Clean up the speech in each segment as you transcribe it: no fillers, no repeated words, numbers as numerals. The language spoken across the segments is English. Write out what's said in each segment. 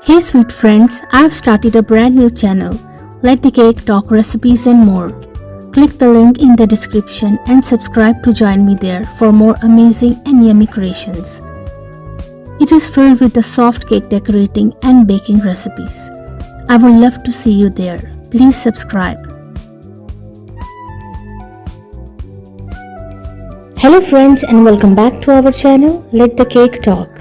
Hey sweet friends, I have started a brand new channel. Let the cake talk recipes and more. Click the link in the description and subscribe to join me there for more amazing and yummy creations. It is filled with the soft cake decorating and baking recipes. I would love to see you there. Please subscribe. Hello friends and welcome back to our channel. Let the cake talk.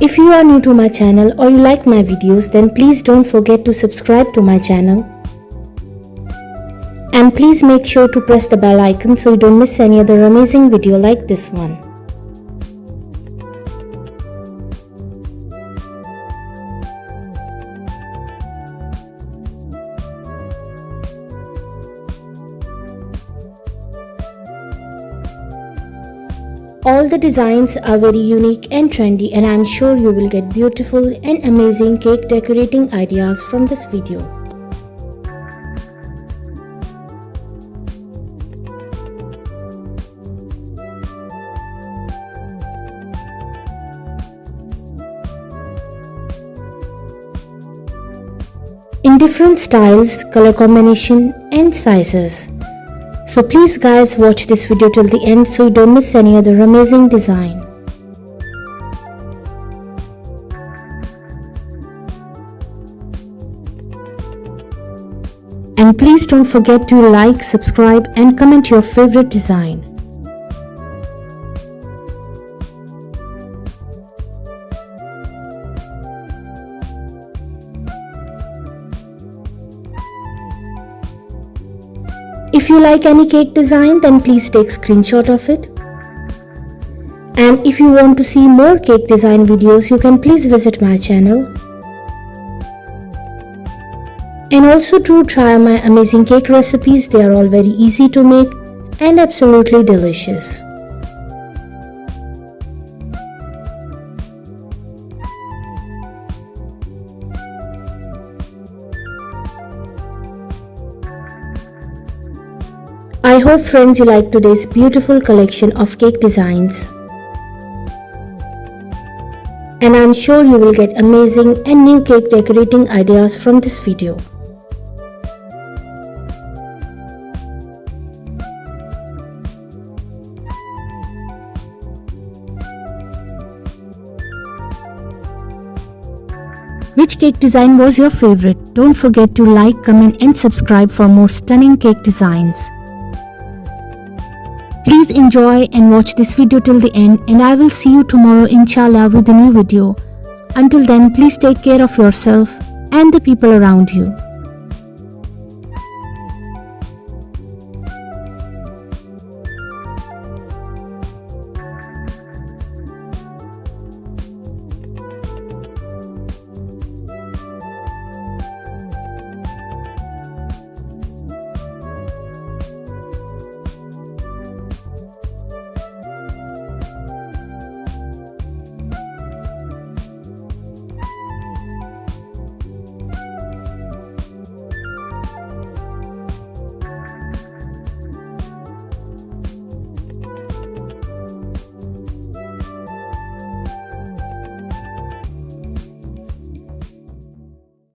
If you are new to my channel or you like my videos, then please don't forget to subscribe to my channel. And please make sure to press the bell icon so you don't miss any other amazing video like this one. All the designs are very unique and trendy, and I'm sure you will get beautiful and amazing cake decorating ideas from this video. In different styles, color combination and sizes. So please guys watch this video till the end so you don't miss any other amazing design. And please don't forget to like, subscribe and comment your favorite design. If you like any cake design, then please take screenshot of it. And if you want to see more cake design videos, you can please visit my channel. And also to try my amazing cake recipes. They are all very easy to make and absolutely delicious. I hope friends you like today's beautiful collection of cake designs. And I'm sure you will get amazing and new cake decorating ideas from this video. Which cake design was your favorite? Don't forget to like, comment and subscribe for more stunning cake designs. Please enjoy and watch this video till the end, and I will see you tomorrow inshallah with a new video. Until then, please take care of yourself and the people around you.